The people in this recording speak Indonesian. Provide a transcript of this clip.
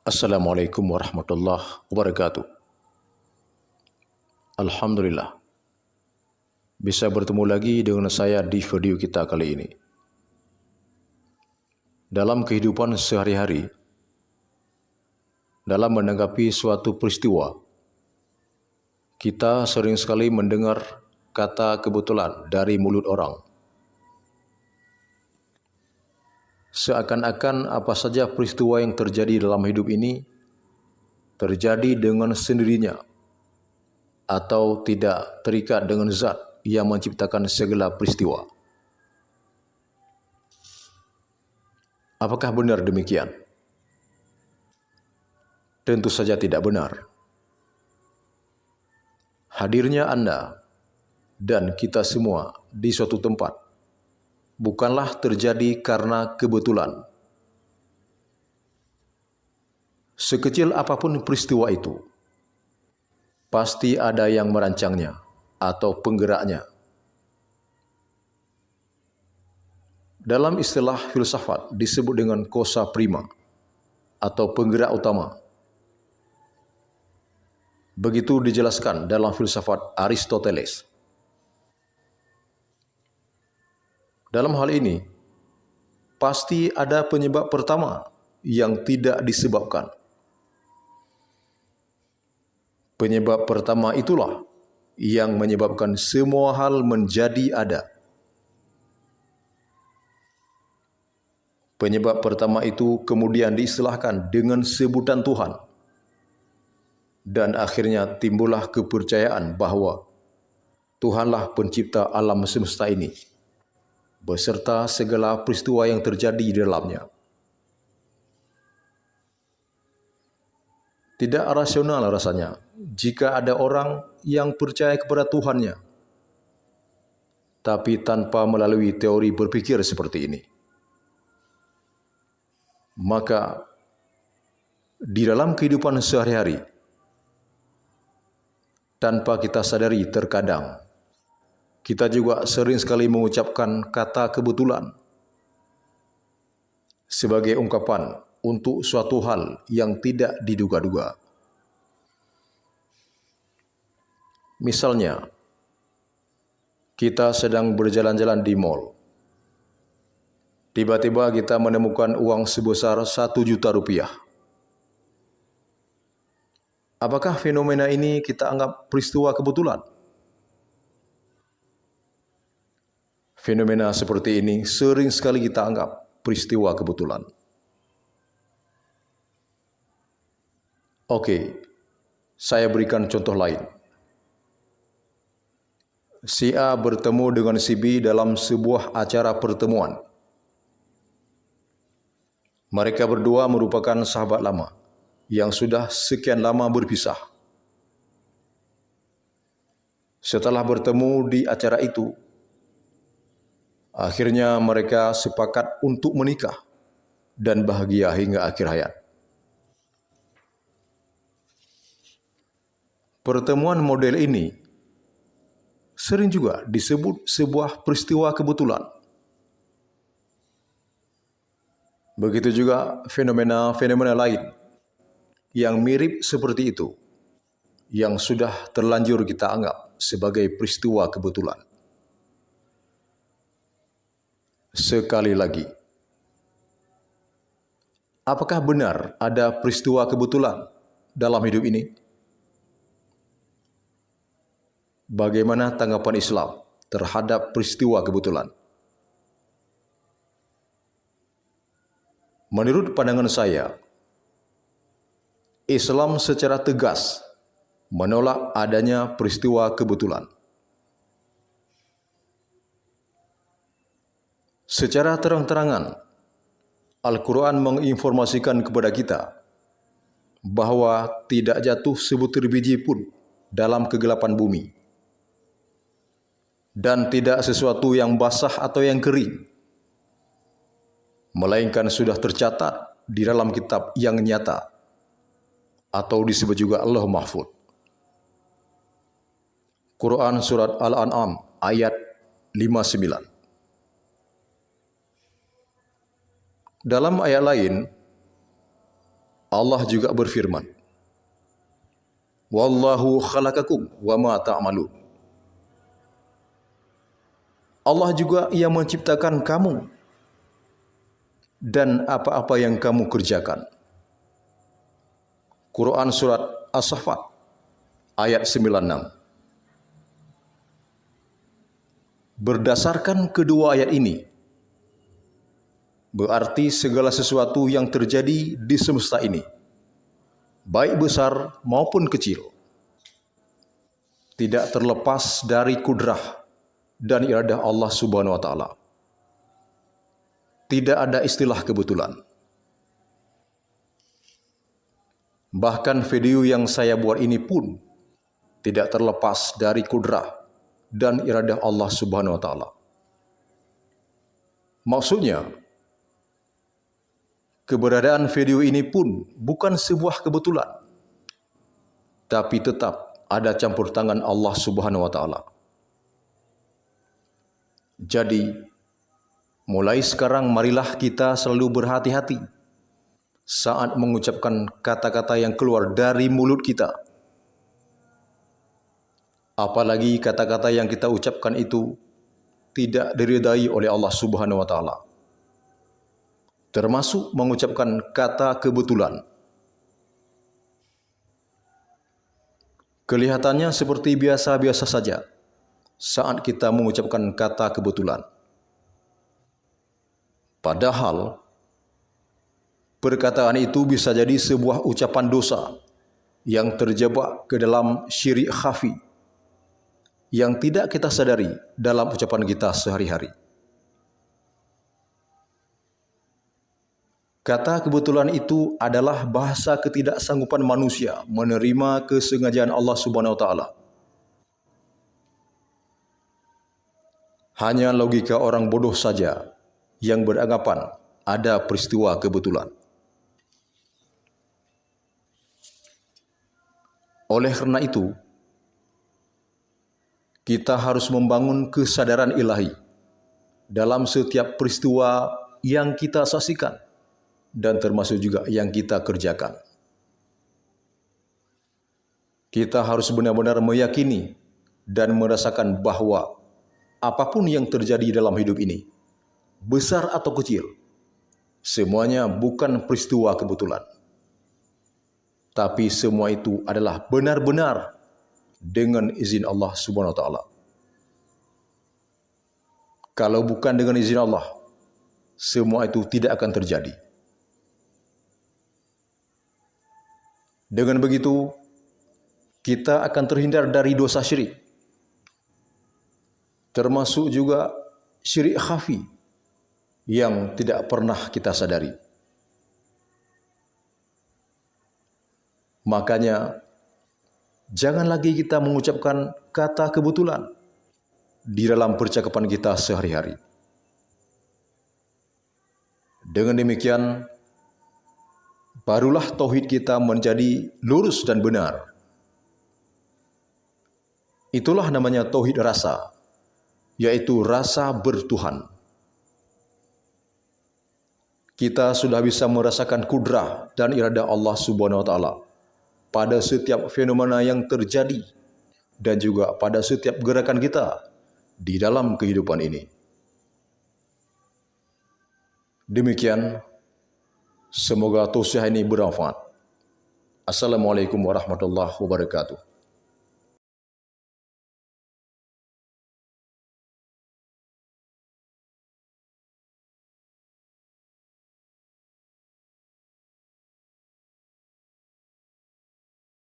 Assalamualaikum warahmatullahi wabarakatuh. Alhamdulillah, bisa bertemu lagi dengan saya di video kita kali ini. Dalam kehidupan sehari-hari, dalam menanggapi suatu peristiwa, kita sering sekali mendengar kata kebetulan dari mulut orang. Seakan-akan apa saja peristiwa yang terjadi dalam hidup ini terjadi dengan sendirinya atau tidak terikat dengan zat yang menciptakan segala peristiwa. Apakah benar demikian? Tentu saja tidak benar. Hadirnya Anda dan kita semua di suatu tempat bukanlah terjadi karena kebetulan. Sekecil apapun peristiwa itu, pasti ada yang merancangnya atau penggeraknya. Dalam istilah filsafat disebut dengan causa prima atau penggerak utama. Begitu dijelaskan dalam filsafat Aristoteles. Dalam hal ini, pasti ada penyebab pertama yang tidak disebabkan. Penyebab pertama itulah yang menyebabkan semua hal menjadi ada. Penyebab pertama itu kemudian diistilahkan dengan sebutan Tuhan. Dan akhirnya timbullah kepercayaan bahwa Tuhanlah pencipta alam semesta ini, beserta segala peristiwa yang terjadi di dalamnya. Tidak rasional rasanya jika ada orang yang percaya kepada Tuhannya, tapi tanpa melalui teori berpikir seperti ini. Maka, di dalam kehidupan sehari-hari, tanpa kita sadari terkadang, kita juga sering sekali mengucapkan kata kebetulan sebagai ungkapan untuk suatu hal yang tidak diduga-duga. Misalnya, kita sedang berjalan-jalan di mal. Tiba-tiba kita menemukan uang sebesar 1 juta rupiah. Apakah fenomena ini kita anggap peristiwa kebetulan? Fenomena seperti ini sering sekali kita anggap peristiwa kebetulan. Oke, saya berikan contoh lain. Si A bertemu dengan si B dalam sebuah acara pertemuan. Mereka berdua merupakan sahabat lama yang sudah sekian lama berpisah. Setelah bertemu di acara itu, akhirnya mereka sepakat untuk menikah dan bahagia hingga akhir hayat. Pertemuan model ini sering juga disebut sebuah peristiwa kebetulan. Begitu juga fenomena-fenomena lain yang mirip seperti itu, yang sudah terlanjur kita anggap sebagai peristiwa kebetulan. Sekali lagi, apakah benar ada peristiwa kebetulan dalam hidup ini? Bagaimana tanggapan Islam terhadap peristiwa kebetulan? Menurut pandangan saya, Islam secara tegas menolak adanya peristiwa kebetulan. Secara terang-terangan, Al-Quran menginformasikan kepada kita bahwa tidak jatuh sebutir biji pun dalam kegelapan bumi, dan tidak sesuatu yang basah atau yang kering, melainkan sudah tercatat di dalam kitab yang nyata, atau disebut juga Lauh Mahfuz. Quran Surat Al-An'am ayat 59. Dalam ayat lain, Allah juga berfirman, Wallahu khalaqakum wa ma ta'malun. Allah juga yang menciptakan kamu dan apa-apa yang kamu kerjakan. Quran Surat As-Saffat ayat 96. Berdasarkan kedua ayat ini, berarti segala sesuatu yang terjadi di semesta ini, baik besar maupun kecil, tidak terlepas dari kudrah dan iradah Allah Subhanahu wa taala. Tidak ada istilah kebetulan. Bahkan video yang saya buat ini pun tidak terlepas dari kudrah dan iradah Allah Subhanahu wa taala. Maksudnya, keberadaan video ini pun bukan sebuah kebetulan, tapi tetap ada campur tangan Allah Subhanahu wa taala. Jadi, mulai sekarang marilah kita selalu berhati-hati saat mengucapkan kata-kata yang keluar dari mulut kita. Apalagi kata-kata yang kita ucapkan itu tidak diridai oleh Allah Subhanahu wa taala. Termasuk mengucapkan kata kebetulan. Kelihatannya seperti biasa-biasa saja saat kita mengucapkan kata kebetulan. Padahal perkataan itu bisa jadi sebuah ucapan dosa yang terjebak ke dalam syirik khafi yang tidak kita sadari dalam ucapan kita sehari-hari. Kata kebetulan itu adalah bahasa ketidaksanggupan manusia menerima kesengajaan Allah Subhanahu wa taala. Hanya logika orang bodoh saja yang beranggapan ada peristiwa kebetulan. Oleh karena itu, kita harus membangun kesadaran ilahi dalam setiap peristiwa yang kita saksikan dan termasuk juga yang kita kerjakan. Kita harus benar-benar meyakini dan merasakan bahwa apapun yang terjadi dalam hidup ini, besar atau kecil, semuanya bukan peristiwa kebetulan. Tapi semua itu adalah benar-benar dengan izin Allah Subhanahu wa taala. Kalau bukan dengan izin Allah, semua itu tidak akan terjadi. Dengan begitu, kita akan terhindar dari dosa syirik. Termasuk juga syirik khafi yang tidak pernah kita sadari. Makanya, jangan lagi kita mengucapkan kata kebetulan di dalam percakapan kita sehari-hari. Dengan demikian, barulah tauhid kita menjadi lurus dan benar. Itulah namanya tauhid rasa, yaitu rasa bertuhan. Kita sudah bisa merasakan kudrah dan iradah Allah Subhanahu wa taala pada setiap fenomena yang terjadi dan juga pada setiap gerakan kita di dalam kehidupan ini. Demikian, semoga tausiah ini bermanfaat. Assalamualaikum warahmatullahi wabarakatuh.